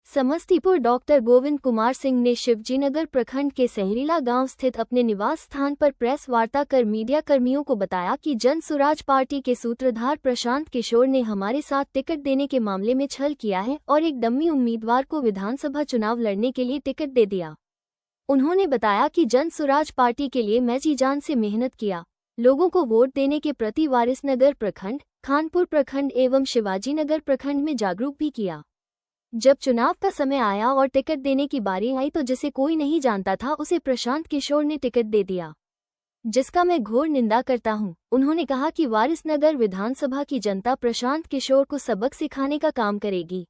Samastipur doctor Govind Kumar Singh ने शिवजीनगर प्रखंड के सहरीला गांव स्थित अपने निवास स्थान पर प्रेस वार्ता कर मीडिया कर्मियों को बताया कि जन सुराज पार्टी के सूत्रधार प्रशांत किशोर ने हमारे साथ टिकट देने के मामले में छल किया है और एक डम्मी उम्मीदवार को विधानसभा चुनाव लड़ने के लिए टिकट दे दिया। उन्होंने बताया कि जन सुराज पार्टी के लिए मैं जी जान से मेहनत किया, लोगों को वोट देने के प्रति वारिसनगर प्रखंड, खानपुर प्रखंड एवं शिवाजीनगर प्रखंड में जागरूक भी किया। जब चुनाव का समय आया और टिकट देने की बारी आई तो जिसे कोई नहीं जानता था उसे प्रशांत किशोर ने टिकट दे दिया, जिसका मैं घोर निंदा करता हूं। उन्होंने कहा कि वारिसनगर विधानसभा की जनता प्रशांत किशोर को सबक सिखाने का काम करेगी।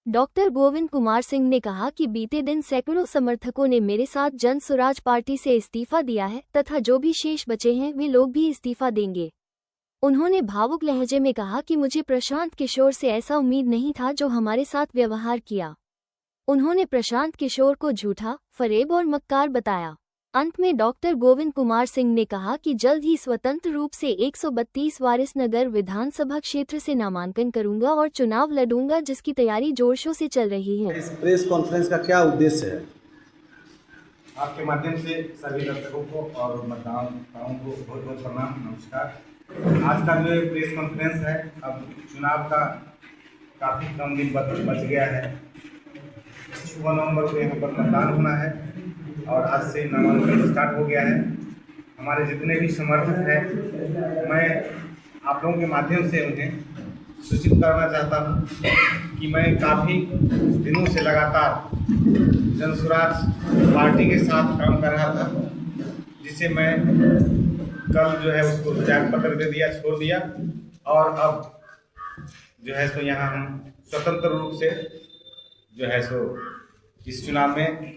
डॉक्टर गोविंद कुमार सिंह ने कहा कि बीते दिन सैकड़ों समर्थकों ने मेरे साथ जन सुराज पार्टी से इस्तीफा दिया है तथा जो भी शेष बचे हैं वे लोग भी इस्तीफा देंगे। उन्होंने भावुक लहजे में कहा कि मुझे प्रशांत किशोर से ऐसा उम्मीद नहीं था जो हमारे साथ व्यवहार किया। उन्होंने प्रशांत किशोर को झूठा, फरेब और मक्कार बताया। अंत में डॉक्टर गोविंद कुमार सिंह ने कहा कि जल्द ही स्वतंत्र रूप से 132 वारिसनगर विधानसभा क्षेत्र से नामांकन करूंगा और चुनाव लड़ूंगा, जिसकी तैयारी जोर शोर से चल रही है। इस प्रेस कॉन्फ्रेंस का क्या उद्देश्य है? आपके माध्यम से सभी दर्शकों को और मतदाताओं को बहुत बहुत प्रणाम, नमस्कार। आज का जो प्रेस कॉन्फ्रेंस है, अब चुनाव का काफ़ी कम दिन बच गया है। 16 नवंबर को यहाँ पर मतदान होना है और आज से नामांकन स्टार्ट हो गया है। हमारे जितने भी समर्थक हैं, मैं आप लोगों के माध्यम से उन्हें सूचित करना चाहता हूँ कि मैं काफ़ी दिनों से लगातार जन सुराज पार्टी के साथ काम कर रहा था, जिसे मैं कल जो है उसको त्याग पत्र दे दिया, छोड़ दिया और अब जो है सो यहाँ हम स्वतंत्र रूप से जो है सो इस चुनाव में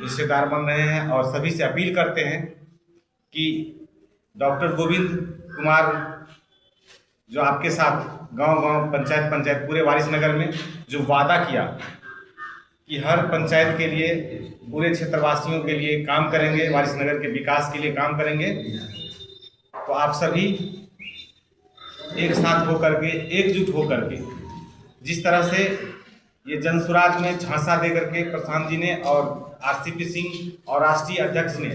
हिस्सेदार बन रहे हैं और सभी से अपील करते हैं कि डॉक्टर गोविंद कुमार जो आपके साथ गांव-गांव, पंचायत पूरे वारिसनगर में जो वादा किया कि हर पंचायत के लिए, पूरे क्षेत्रवासियों के लिए काम करेंगे, वारिसनगर के विकास के लिए काम करेंगे, तो आप सभी एक साथ होकर के, एकजुट होकर के, जिस तरह से ये जन सुराज में झांसा दे करके प्रशांत जी ने और आरसीपी सिंह और राष्ट्रीय अध्यक्ष ने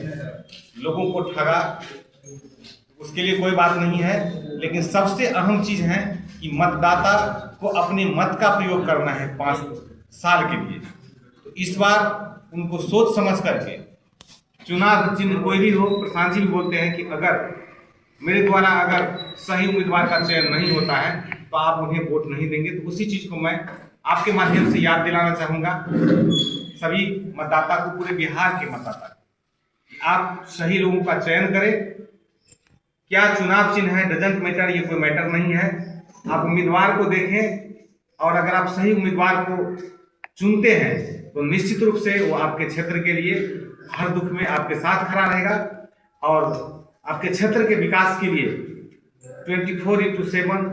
लोगों को ठगा, उसके लिए कोई बात नहीं है। लेकिन सबसे अहम चीज़ है कि मतदाता को अपने मत का प्रयोग करना है 5 साल के लिए। तो इस बार उनको सोच समझ करके चुनाव चिन्ह कोई भी हो, प्रशांत जी भी बोलते हैं कि अगर मेरे द्वारा अगर सही उम्मीदवार का चयन नहीं होता है तो आप उन्हें वोट नहीं देंगे। तो उसी चीज़ को मैं आपके माध्यम से याद दिलाना चाहूँगा सभी मतदाता को, पूरे बिहार के मतदाता को, आप सही लोगों का चयन करें। क्या चुनाव चिन्ह है डजंट मैटर, ये कोई मैटर नहीं है। आप उम्मीदवार को देखें और अगर आप सही उम्मीदवार को चुनते हैं तो निश्चित रूप से वो आपके क्षेत्र के लिए हर दुख में आपके साथ खड़ा रहेगा और आपके क्षेत्र के विकास के लिए 24/7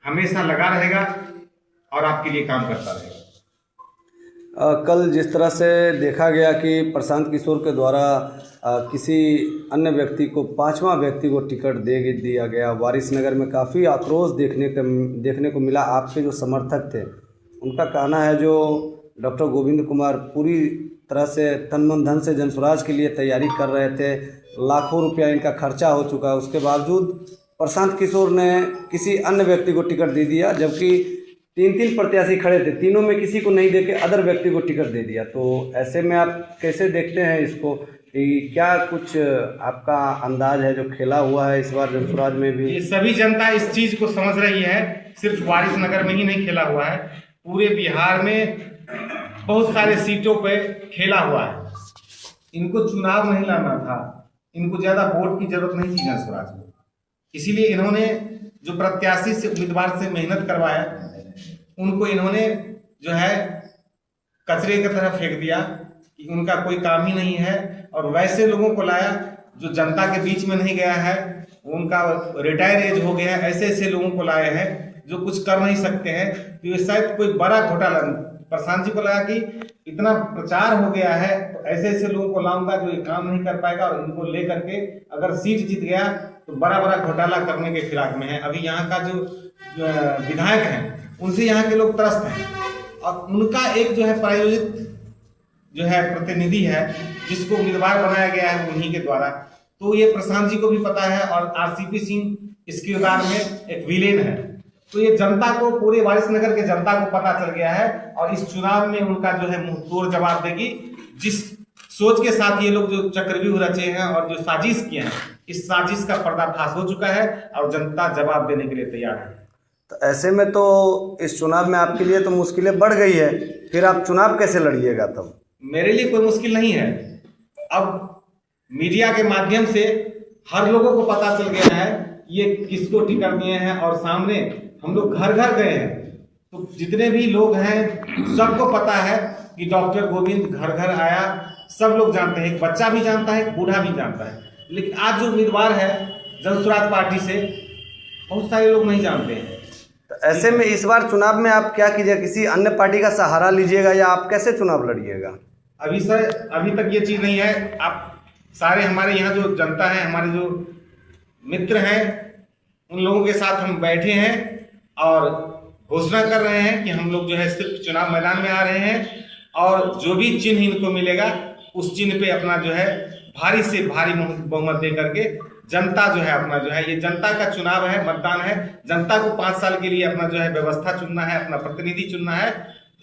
हमेशा लगा रहेगा और आपके लिए काम करता रहेगा। कल जिस तरह से देखा गया कि प्रशांत किशोर के द्वारा किसी अन्य व्यक्ति को, 5वां व्यक्ति को टिकट दे दिया गया, वारिसनगर में काफ़ी आक्रोश देखने को मिला। आपके जो समर्थक थे उनका कहना है जो डॉक्टर गोविंद कुमार पूरी तरह से तन मन धन से जनसुराज के लिए तैयारी कर रहे थे, लाखों रुपया इनका खर्चा हो चुका, उसके बावजूद प्रशांत किशोर ने किसी अन्य व्यक्ति को टिकट दे दिया, जबकि 3 प्रत्याशी खड़े थे, तीनों में किसी को नहीं देके अदर व्यक्ति को टिकट दे दिया। तो ऐसे में आप कैसे देखते हैं इसको? क्या कुछ आपका अंदाज है जो खेला हुआ है इस बार जनसुराज में भी? ये सभी जनता इस चीज़ को समझ रही है, सिर्फ वारिसनगर में ही नहीं खेला हुआ है, पूरे बिहार में बहुत सारे सीटों पे खेला हुआ है। इनको चुनाव नहीं लड़ना था, इनको ज़्यादा वोट की जरूरत नहीं थी जनसुराज में, इसीलिए इन्होंने जो प्रत्याशी से, उम्मीदवार से मेहनत करवाया, उनको इन्होंने जो है कचरे की तरह फेंक दिया कि उनका कोई काम ही नहीं है और वैसे लोगों को लाया जो जनता के बीच में नहीं गया है, उनका रिटायर एज हो गया है, ऐसे लोगों को लाए हैं जो कुछ कर नहीं सकते हैं। तो ये शायद कोई बड़ा घोटाला, प्रशांत जी को लगा कि इतना प्रचार हो गया है तो ऐसे लोगों को लाऊंगा जो ये काम नहीं कर पाएगा और इनको ले करके अगर सीट जीत गया तो बड़ा घोटाला करने के फिराक में है। अभी यहाँ का जो विधायक हैं उनसे यहाँ के लोग त्रस्त हैं और उनका एक जो है प्रायोजित जो है प्रतिनिधि है जिसको उम्मीदवार बनाया गया है उन्हीं के द्वारा। तो ये प्रशांत जी को भी पता है और आरसीपी सिंह इस किरदार में एक विलेन है। तो ये जनता को, पूरे वारिसनगर के जनता को पता चल गया है और इस चुनाव में उनका जो है मुंह तोड़ जवाब देगी। जिस सोच के साथ ये लोग जो चक्रव्यूह रचे हैं और जो साजिश किए हैं, इस साजिश का पर्दाफाश हो चुका है और जनता जवाब देने के लिए तैयार है। तो ऐसे में तो इस चुनाव में आपके लिए तो मुश्किलें बढ़ गई है, फिर आप चुनाव कैसे लड़िएगा तब? मेरे लिए कोई मुश्किल नहीं है। अब मीडिया के माध्यम से हर लोगों को पता चल गया है ये किसको टिकट दिए हैं और सामने हम लोग घर घर गए हैं तो जितने भी लोग हैं सबको पता है कि डॉक्टर गोविंद घर घर आया। सब लोग जानते हैं, एक बच्चा भी जानता है, एक बूढ़ा भी जानता है। लेकिन आज जो उम्मीदवार है जन स्वराज पार्टी से, बहुत सारे लोग नहीं जानते हैं। तो ऐसे में इस बार चुनाव में आप क्या कीजिएगा? किसी अन्य पार्टी का सहारा लीजिएगा या आप कैसे चुनाव लड़िएगा? अभी तक ये चीज़ नहीं है। आप सारे हमारे यहाँ जो जनता है, हमारे जो मित्र हैं, उन लोगों के साथ हम बैठे हैं और घोषणा कर रहे हैं कि हम लोग जो है सिर्फ चुनाव मैदान में आ रहे हैं और जो भी चिन्ह इनको मिलेगा उस चिन्ह पे अपना जो है भारी से भारी बहुमत दे करके जनता जो है अपना जो है, ये जनता का चुनाव है, मतदान है। जनता को 5 साल के लिए अपना जो है व्यवस्था चुनना है, अपना प्रतिनिधि चुनना है।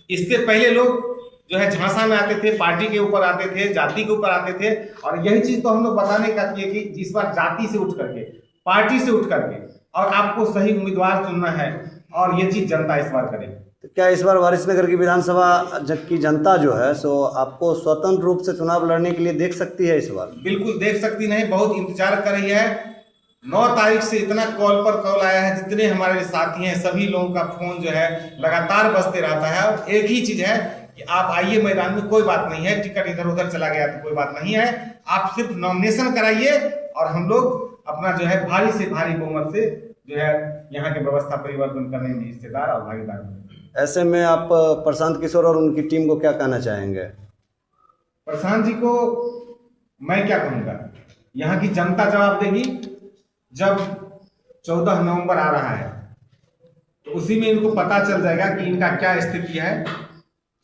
इससे पहले लोग जो है झांसा में आते थे, पार्टी के ऊपर आते थे, जाति के ऊपर आते थे और यही चीज तो हम लोग बताने का किए कि इस बार जाति से उठ करके, पार्टी से उठ करके और आपको सही उम्मीदवार चुनना है और ये चीज जनता इस बार करेगी। तो क्या इस बार वारिसनगर की विधानसभा की जनता जो है सो आपको स्वतंत्र रूप से चुनाव लड़ने के लिए देख सकती है इस बार? बिल्कुल देख सकती नहीं, बहुत इंतजार कर रही है। 9 तारीख से इतना कॉल पर कॉल आया है, जितने हमारे साथी हैं सभी लोगों का फोन जो है लगातार बजते रहता है और एक ही चीज है कि आप आइए मैदान में, कोई बात नहीं है, टिकट इधर उधर चला गया तो कोई बात नहीं है, आप सिर्फ नॉमिनेशन कराइए और हम लोग अपना जो है भारी से भारी बहुमत से जो है यहाँ के व्यवस्था परिवर्तन करने में हिस्सेदार और भागीदार होंगे। ऐसे में आप प्रशांत किशोर और उनकी टीम को क्या कहना चाहेंगे? प्रशांत जी को मैं क्या कहूँगा, यहाँ की जनता जवाब देगी। जब 14 नवंबर आ रहा है तो उसी में इनको पता चल जाएगा कि इनका क्या स्थिति है।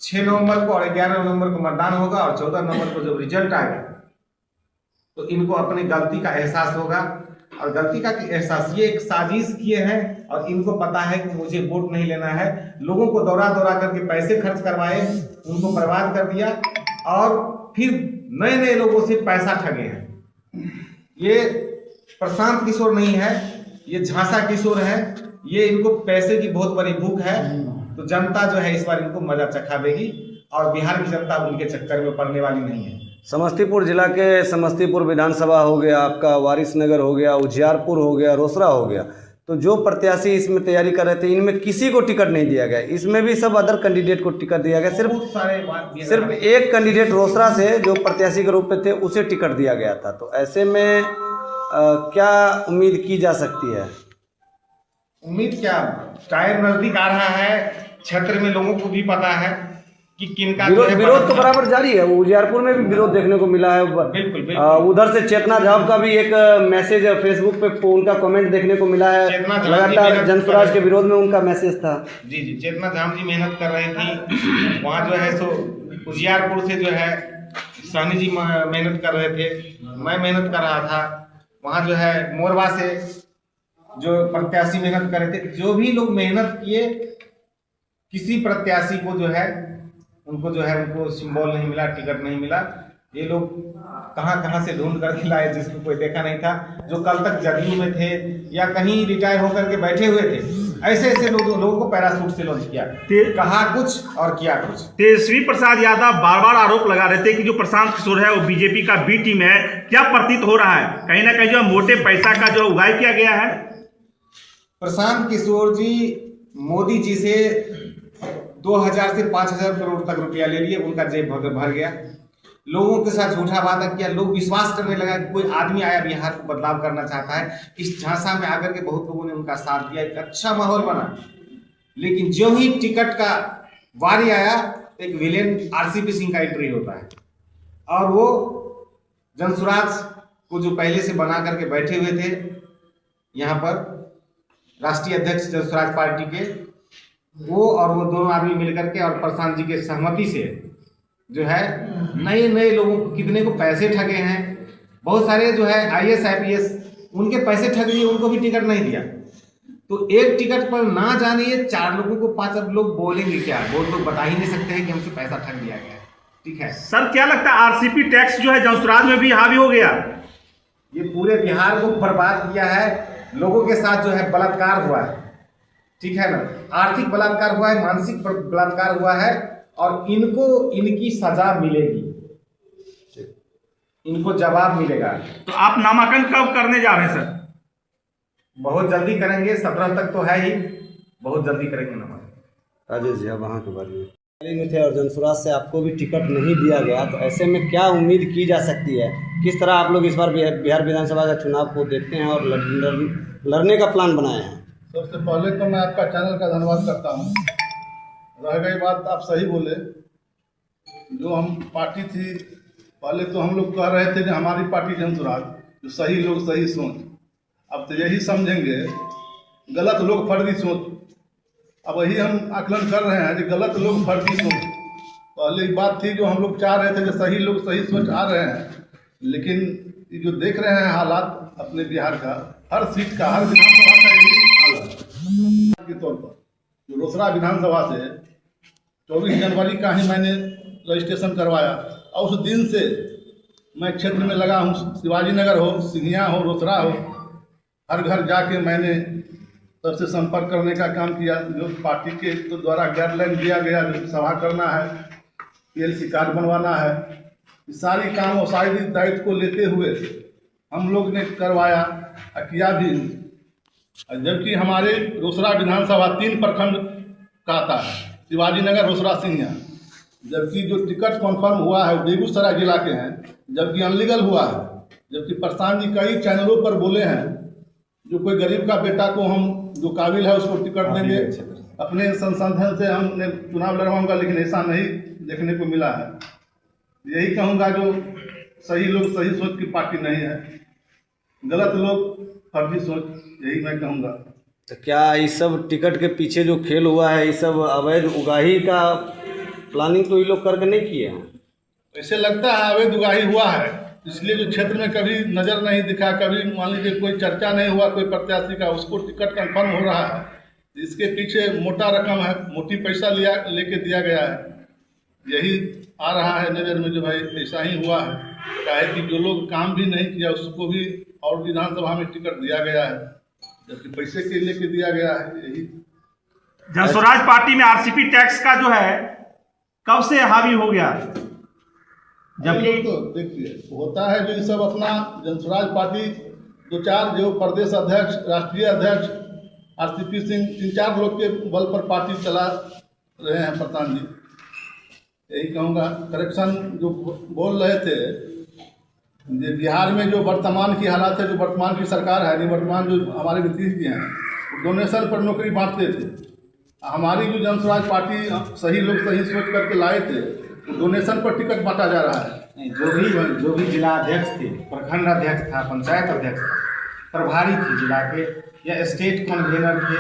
6 नवंबर को और 11 नवंबर को मतदान होगा और 14 नवंबर को जब रिजल्ट आएगा तो इनको अपनी गलती का एहसास होगा और गलती का एहसास, ये एक साजिश किए हैं और इनको पता है कि मुझे वोट नहीं लेना है। लोगों को दौड़ा दौड़ा करके पैसे खर्च करवाए, उनको बर्बाद कर दिया और फिर नए नए लोगों से पैसा ठगे हैं। ये प्रशांत किशोर नहीं है, ये झांसा किशोर है। ये इनको पैसे की बहुत बड़ी भूख है। तो जनता जो है इस बार इनको मजा चखा देगी और बिहार की जनता उनके चक्कर में पड़ने वाली नहीं है। समस्तीपुर जिला के समस्तीपुर विधानसभा हो गया, आपका वारिसनगर हो गया, उजियारपुर हो गया, रोसड़ा हो गया, तो जो प्रत्याशी इसमें तैयारी कर रहे थे इनमें किसी को टिकट नहीं दिया गया। इसमें भी सब अदर कैंडिडेट को टिकट दिया गया। सिर्फ एक कैंडिडेट रोसड़ा से जो प्रत्याशी के रूप में थे उसे टिकट दिया गया था। तो ऐसे में क्या उम्मीद की जा सकती है? उम्मीद क्या, टाइम नजदीक आ रहा है, क्षेत्र में लोगों को भी पता है कि किनका विरोध तो बराबर जारी है। उजियारपुर में भी विरोध देखने को मिला है। बिल्कुल उधर से चेतना झाव का भी एक मैसेज फेसबुक पे उनका कमेंट देखने को मिला है। लगातार जनस्वराज के विरोध में उनका मैसेज था। जी, चेतना झाव जी मेहनत कर रही थी वहाँ जो है सो उजियारपुर से जो है सहनी जी मेहनत कर रहे थे, मैं मेहनत कर रहा था। वहाँ जो है मोरवा से जो प्रत्याशी मेहनत कर रहे थे। जो भी लोग मेहनत किए, किसी प्रत्याशी को जो है उनको सिंबल नहीं मिला, टिकट नहीं मिला। ये लोग कहाँ से ढूंढ करके लाए जिसको कोई देखा नहीं था। जो कल तक जदयू में थे या कहीं रिटायर होकर के बैठे हुए थे, ऐसे लोगों को पैराशूट से लॉन्च किया, कहा कुछ और किया कुछ। तेजस्वी प्रसाद यादव बार बार आरोप लगा रहे थे कि जो प्रशांत किशोर है वो बीजेपी का बी टीम है। क्या प्रतीत हो रहा है, कहीं ना कहीं जो मोटे पैसा का जो उगाई किया गया है? प्रशांत किशोर जी मोदी जी से 2000 से 5000 करोड़ तक रुपया ले लिए, उनका जेब भर गया। लोगों के साथ झूठा वादा किया, लोग विश्वास करने लगा कि कोई आदमी आया बिहार को बदलाव करना चाहता है। इस झांसा में आकर के बहुत लोगों ने उनका साथ दिया, एक अच्छा माहौल बना। लेकिन जो ही टिकट का वारी आया, एक विलेन आरसीपी सिंह का एंट्री होता है और वो जनसुराज को जो पहले से बना करके बैठे हुए थे यहाँ पर राष्ट्रीय अध्यक्ष जनसुराज पार्टी के, वो और वो दोनों आदमी मिलकर के और प्रशांत जी के सहमति से जो है नए नए लोगों को, कितने को पैसे ठगे हैं, बहुत सारे जो है IAS IPS उनके पैसे ठग लिए, उनको भी टिकट नहीं दिया। तो एक टिकट पर ना जानिए 4 लोगों को 5 अब लोग बोलेंगे क्या, वो लोग बता ही नहीं सकते हैं कि हमसे पैसा ठग दिया गया है। ठीक है सर, क्या लगता है RCP टैक्स जो है जंसुराज में भी हावी हो गया? ये पूरे बिहार को बर्बाद किया है, लोगों के साथ जो है बलात्कार हुआ है, ठीक है ना, आर्थिक बलात्कार हुआ है, मानसिक बलात्कार हुआ है, और इनको इनकी सजा मिलेगी, इनको जवाब मिलेगा। तो आप नामांकन कब करने जा रहे हैं सर? बहुत जल्दी करेंगे, 17 तक तो है ही, बहुत जल्दी करेंगे नामांकन। राजेश जी, अब वहाँ के बारे में में थे और जंसुराज से आपको भी टिकट नहीं दिया गया, तो ऐसे में क्या उम्मीद की जा सकती है? किस तरह आप लोग इस बार बिहार विधानसभा का चुनाव को देखते हैं और लड़ने का प्लान बनाए हैं? सबसे पहले तो मैं आपका चैनल का धन्यवाद करता हूँ। रह गई बात, आप सही बोले, जो हम पार्टी थी पहले तो हम लोग कह रहे थे कि हमारी पार्टी जंसुराज, जो सही लोग सही सोच, अब तो यही समझेंगे गलत लोग फर्जी सोच। अब वही हम आकलन कर रहे हैं कि गलत लोग फर्जी सोच। पहले बात थी जो हम लोग चाह रहे थे कि सही लोग सही सोच आ रहे हैं, लेकिन ये जो देख रहे हैं हालात अपने बिहार का, हर सीट का, हर विधानसभा का यही हाल है के तौर पर। जो रोसड़ा विधानसभा से 24 जनवरी का ही मैंने रजिस्ट्रेशन करवाया और उस दिन से मैं क्षेत्र में लगा हूँ। शिवाजी नगर हो, सिंघिया हो, रोसड़ा हो, हर घर जाके मैंने सबसे संपर्क करने का काम किया। जो पार्टी के तो द्वारा गाइडलाइन दिया गया, जो सभा करना है, PLC कार्ड बनवाना है, ये सारी काम और सारी दायित्व को लेते हुए हम लोग ने करवाया और किया भी। जबकि हमारे रोसड़ा विधानसभा 3 प्रखंड का आता है, शिवाजी नगर, रोसड़ा, सिंघिया। जबकि जो टिकट कन्फर्म हुआ है वो बेगूसराय जिला के हैं, जबकि अनलीगल हुआ है। जबकि प्रशांत जी कई चैनलों पर बोले हैं जो कोई गरीब का बेटा को हम जो काबिल है उसको टिकट देंगे, अपने संसाधन से हमने चुनाव लड़वाऊंगा, लेकिन ऐसा नहीं देखने को मिला है। यही कहूँगा, जो सही लोग सही सोच की पार्टी नहीं है, गलत लोग फर्जी सोच, यही मैं कहूँगा। तो क्या इस सब टिकट के पीछे जो खेल हुआ है, इस सब अवैध उगाही का प्लानिंग तो ये लोग करके नहीं किए हैं? ऐसे लगता है अवैध उगाही हुआ है, इसलिए जो क्षेत्र में कभी नज़र नहीं दिखा, कभी मान लीजिए कोई चर्चा नहीं हुआ कोई प्रत्याशी का, उसको टिकट कंफर्म हो रहा है। इसके पीछे मोटा रकम है, मोटी पैसा लेके दिया गया है। यही आ रहा है नज़र में, जो भाई ऐसा ही हुआ है। क्या है कि जो लोग काम भी नहीं किया उसको भी और विधानसभा में टिकट दिया गया है, जबकि पैसे के लेके दिया गया है। यही जंसुराज पार्टी में RCP टैक्स का जो है कब से हावी हो गया? जबकि तो देखिए होता है जो ये सब अपना जंसुराज पार्टी 2-4 जो प्रदेश अध्यक्ष, राष्ट्रीय अध्यक्ष RCP सिंह, 3-4 लोग के बल पर पार्टी चला रहे हैं प्रधान जी। यही कहूँगा, करेक्शन जो बोल रहे थे जो बिहार में जो वर्तमान की हालात है, जो वर्तमान की सरकार है, निवर्तमान जो हमारे नीतीश जी हैं, वो डोनेशन पर नौकरी बांटते थे। हमारी जो जनसुराज पार्टी सही लोग सही सोच करके लाए थे, तो डोनेशन पर टिकट बांटा जा रहा है। नहीं, जो भी जिला अध्यक्ष थे, प्रखंड अध्यक्ष था, पंचायत अध्यक्ष था, प्रभारी थे जिला के, या स्टेट कन्वीनर थे,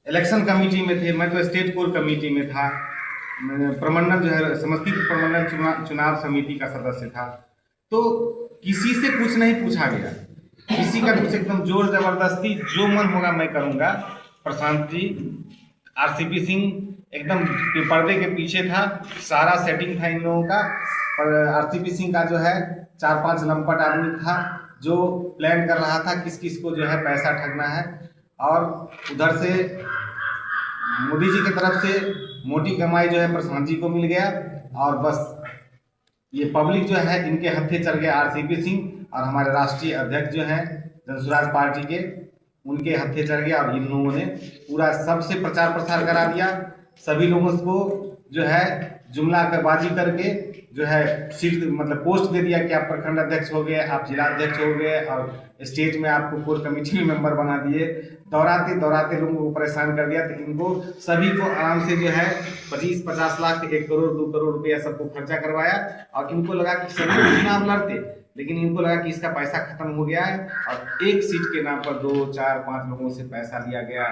इलेक्शन कमेटी में थे, मैं तो स्टेट कोर कमेटी में था, प्रमंडल जो है समस्तीपुर प्रमंडल चुनाव समिति का सदस्य था। तो किसी से कुछ नहीं पूछा गया, किसी का कुछ एकदम जोर जबरदस्ती जो मन होगा मैं करूँगा। प्रशांत जी, RCP सिंह एकदम पर्दे के पीछे था, सारा सेटिंग था इन लोगों का। और RCP सिंह का जो है 4-5 लंपट आदमी था जो प्लान कर रहा था किस किस को जो है पैसा ठगना है। और उधर से मोदी जी की तरफ से मोटी कमाई जो है प्रशांत जी को मिल गया, और बस ये पब्लिक जो है इनके हत्थे चढ़ गया। RCP सिंह और हमारे राष्ट्रीय अध्यक्ष जो हैं जनसुराज पार्टी के, उनके हत्थे चढ़ गया। और इन लोगों ने पूरा सबसे प्रचार प्रसार करा दिया, सभी लोगों को जो है जुमला बाजी करके जो है सीट मतलब पोस्ट दे दिया कि आप प्रखंड अध्यक्ष हो गए, आप जिला अध्यक्ष हो गए, और स्टेट में आपको कोर कमेटी में मेंबर बना दिए। दौराते दौराते लोगों को परेशान कर दिया। तो इनको सभी को आराम से जो है 25-50 लाख, 1 करोड़ 2 करोड़ रुपया सबको खर्चा करवाया। और इनको लगा कि सभी चुनाव लड़ते, लेकिन इनको लगा कि इसका पैसा खत्म हो गया है, और एक सीट के नाम पर 2, 4, 5 लोगों से पैसा लिया गया।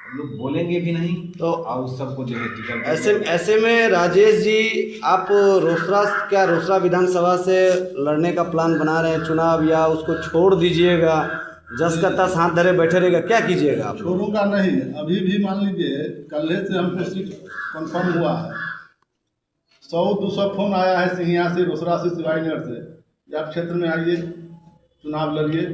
लोग बोलेंगे भी नहीं तो और उस सबको जो है टिकट ऐसे में राजेश जी, आप रोसड़ा विधानसभा से लड़ने का प्लान बना रहे हैं चुनाव, या उसको छोड़ दीजिएगा, जस का तस हाथ धरे बैठे रहेगा, क्या कीजिएगा आप? छोड़ूंगा नहीं। अभी भी मान लीजिए कल से हमको सीट कंफर्म हुआ है। 100-200 फोन आया है सिंहिया से, रोसड़ा से, शिवाजीनगर से, कि आप क्षेत्र में आइए, चुनाव लड़िए,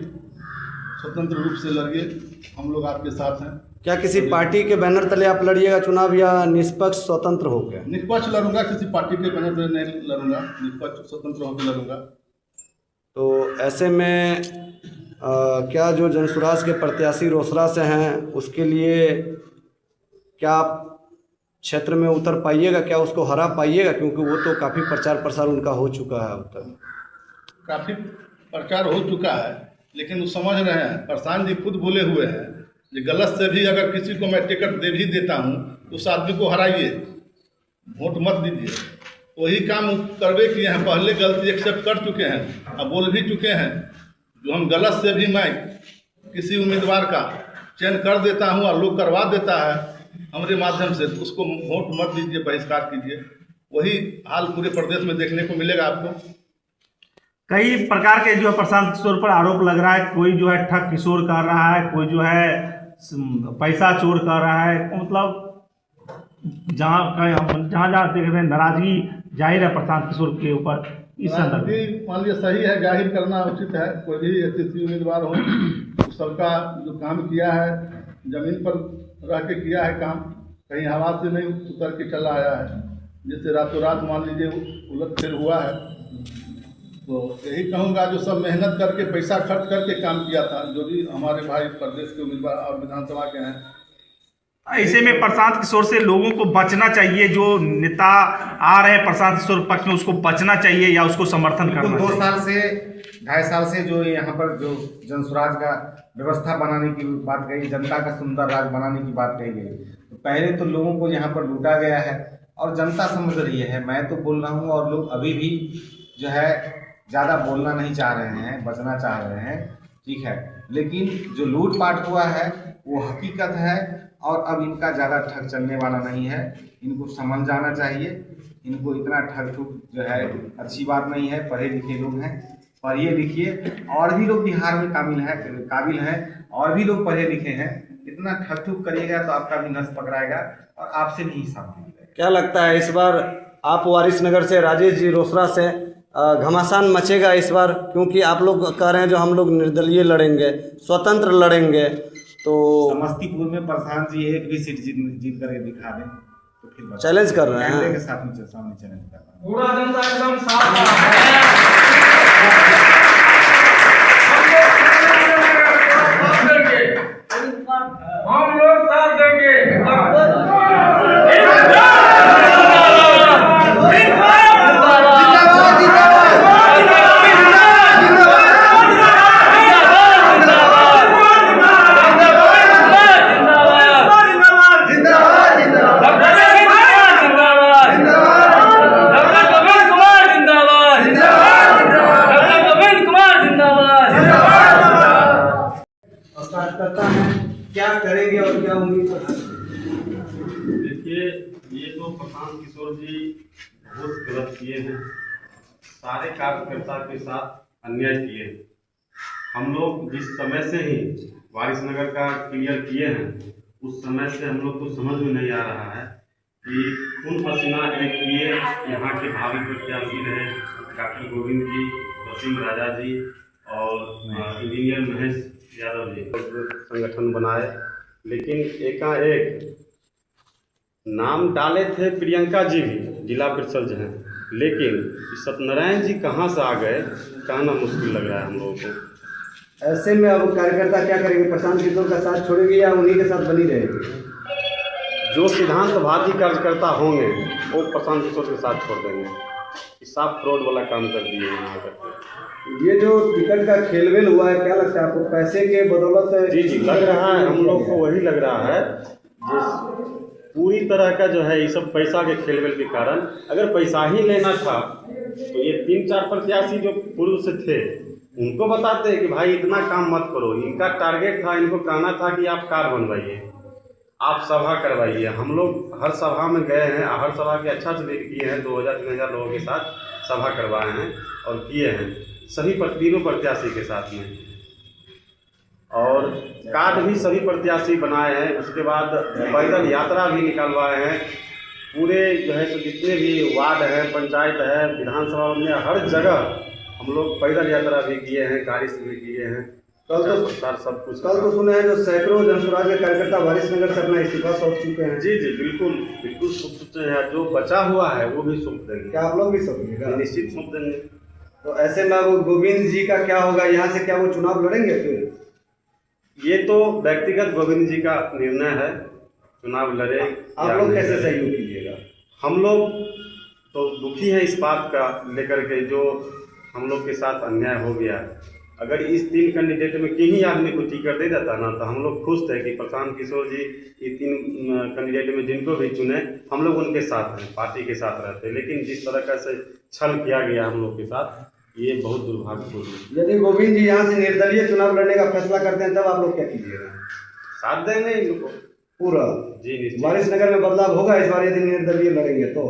स्वतंत्र रूप से लड़िए, हम लोग आपके साथ हैं। क्या किसी पार्टी के बैनर तले आप लड़िएगा चुनाव, या निष्पक्ष स्वतंत्र होकर? निष्पक्ष लड़ूंगा, किसी पार्टी के बैनर पर नहीं लड़ूंगा, निष्पक्ष स्वतंत्र होकर लड़ूंगा। तो ऐसे में क्या जो जनसुराज के प्रत्याशी रोसड़ा से हैं उसके लिए क्या आप क्षेत्र में उतर पाइएगा, क्या उसको हरा पाइएगा? क्योंकि वो तो काफ़ी प्रचार प्रसार उनका हो चुका है, अब तक काफ़ी प्रचार हो चुका है, लेकिन वो समझ रहे हैं, प्रशांत जी खुद बोले हुए हैं कि गलत से भी अगर किसी को मैं टिकट दे भी देता हूँ तो उस आदमी को हराइए, वोट मत दीजिए। वही काम करवे किए हैं, पहले गलती एक्सेप्ट कर चुके हैं, अब बोल भी चुके हैं जो हम गलत से भी मैं किसी उम्मीदवार का चयन कर देता हूँ और लोग करवा देता है हमारे माध्यम से, तो उसको वोट मत दीजिए, बहिष्कार कीजिए। वही हाल पूरे प्रदेश में देखने को मिलेगा आपको। कई प्रकार के जो है प्रशांत किशोर पर आरोप लग रहा है, कोई जो है ठग किशोर कर रहा है, कोई जो है पैसा चोर कर रहा है, मतलब जहाँ देख रहे हैं नाराजगी जाहिर है प्रशांत किशोर के ऊपर। इस संदर्भ में मान लीजिए सही है, जाहिर करना उचित है। कोई भी एसएससी उम्मीदवार हो, सबका जो काम किया है जमीन पर रह के किया है काम, कहीं हवा से नहीं उतर के चला आया है, जिससे रातों रात मान लीजिए उलट फेर हुआ है। तो यही कहूँगा जो सब मेहनत करके पैसा खर्च करके काम किया था, जो भी हमारे भाई प्रदेश के उम्मीदवार और विधानसभा के हैं, ऐसे में प्रशांत किशोर से लोगों को बचना चाहिए। जो नेता आ रहे हैं प्रशांत किशोर पक्ष में, उसको बचना चाहिए या उसको समर्थन करना चाहिए? 2 साल से 2.5 साल से जो यहाँ पर जो जनसुराज का व्यवस्था बनाने की बात कही, जनता का सुंदर राज बनाने की बात कही गई, तो पहले तो लोगों को यहाँ पर लूटा गया है और जनता समझ रही है। मैं तो बोल रहा हूँ और लोग अभी भी जो है ज़्यादा बोलना नहीं चाह रहे हैं, बचना चाह रहे हैं, ठीक है। लेकिन जो लूटपाट हुआ है वो हकीकत है और अब इनका ज़्यादा ठग चलने वाला नहीं है। इनको समझ जाना चाहिए, इनको इतना ठग ठुग जो है अच्छी बात नहीं है। पढ़े लिखे लोग हैं, पढ़िए लिखिए, और भी लोग बिहार में काबिल हैं और भी लोग पढ़े लिखे हैं। इतना ठग ठुग करिएगा तो आपका भी नस पकड़ाएगा और आपसे भी हिसाब मांगेगा। क्या लगता है इस बार आप वारिसनगर से राजेश जी रोसड़ा से घमासान मचेगा इस बार? क्योंकि आप लोग कह रहे हैं जो हम लोग निर्दलीय लड़ेंगे, स्वतंत्र लड़ेंगे, तो समस्तीपुर में प्रशांत जी एक भी सीट जीत करके दिखा दें तो फिर चैलेंज कर रहे हैं के साथ सामने चैलेंज कर रहे हैं। पूरा जनता एकदम साथ है। हम लोग साथ देंगे। क्या करेंगे और क्या उम्मीद करते हैं? देखिए, ये तो प्रशांत किशोर जी बहुत गलत किए हैं, सारे कार्यकर्ता के साथ अन्याय किए हैं। हम लोग जिस समय से ही वारिसनगर का क्लियर किए हैं, उस समय से हम लोग को समझ में नहीं आ रहा है कि खून पसीना एक किए यहाँ के भावी प्रत्याशी रहे डॉक्टर गोविंद जी, वसीम राजा जी और इंजीनियर महेश यादव जी संगठन बनाए, लेकिन एकाएक नाम डाले थे प्रियंका जी भी जिला परिषद हैं, लेकिन सत्यनारायण जी कहाँ से आ गए कहना मुश्किल लग रहा है हम लोगों को। ऐसे में अब कार्यकर्ता क्या करेंगे? प्रशांत किशोर का साथ छोड़ेंगे या उन्हीं के साथ बनी रहेंगे? जो सिद्धांतवादी कार्यकर्ता होंगे वो प्रशांत किशोर के साथ छोड़ देंगे। साफ फ्रॉड वाला काम कर दिए यहाँ करके। ये जो टिकट का खेलवेल हुआ है, क्या लगता है आपको? पैसे के बदौलत? जी लग रहा है, हम लोग को वही लग रहा है, जिस पूरी तरह का जो है ये सब पैसा के खेलवेल के कारण। अगर पैसा ही लेना था तो ये 3-4 प्रत्याशी जो पूर्व से थे उनको बताते कि भाई इतना काम मत करो। इनका टारगेट था, इनको कहना था कि आप कार बनवाइए, आप सभा करवाइए। हम लोग हर सभा में गए हैं, हर सभा के अच्छा से किए हैं, 2000-3000 लोगों के साथ सभा करवाए हैं और किए हैं सभी तीनों प्रत्याशी के साथ में, और कार्ड भी सभी प्रत्याशी बनाए हैं। उसके बाद पैदल यात्रा भी निकलवाए हैं। पूरे जो है सो जितने भी वार्ड हैं, पंचायत है, विधानसभा में हर जगह हम लोग पैदल यात्रा भी किए हैं, गाड़ी से भी किए हैं। कल तो सब कुछ कल तो सुने हैं जो सैकड़ों जनसुराज के कार्यकर्ता वारिसनगर से अपना इस्तीफा सौंप चुके हैं। जी जी बिल्कुल बिल्कुल सौंप चुके हैं। जो बचा हुआ है वो भी सौंप देंगे। क्या आप लोग भी सौंपेंगे? निश्चित सौंप देंगे। तो ऐसे में वो गोविंद जी का क्या होगा, यहाँ से क्या वो चुनाव लड़ेंगे फिर? ये तो व्यक्तिगत गोविंद जी का निर्णय है, चुनाव लड़े। आप लोग कैसे सहयोग कीजिएगा? हम लोग तो दुखी है इस बात का लेकर के जो हम लोग के साथ अन्याय हो गया। अगर इस 3 कैंडिडेट में किन्हीं आदमी को टिकट दे देता ना तो हम लोग खुश थे कि प्रशांत किशोर जी ये 3 कैंडिडेट में जिनको भी चुने हम लोग उनके साथ हैं, पार्टी के साथ रहते। लेकिन जिस तरह का से छल किया गया हम लोग के साथ, ये बहुत दुर्भाग्यपूर्ण है। यदि गोविंद जी यहाँ से निर्दलीय चुनाव लड़ने का फैसला करते हैं तब आप लोग क्या कीजिएगा? साथ देंगे इन लोग को पूरा। जी निश्चित। वारिसनगर में बदलाव होगा इस बार यदि निर्दलीय लड़ेंगे तो?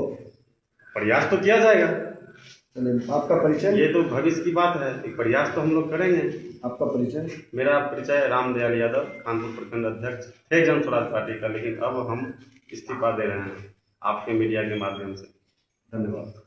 प्रयास तो किया जाएगा। चलिए, आपका परिचय? ये तो भविष्य की बात है, प्रयास तो हम लोग करेंगे। आपका परिचय? मेरा परिचय रामदयाल यादव, कानपुर प्रखंड अध्यक्ष थे जन स्वराज पार्टी का, लेकिन अब हम इस्तीफा दे रहे हैं आपके मीडिया के माध्यम से। धन्यवाद।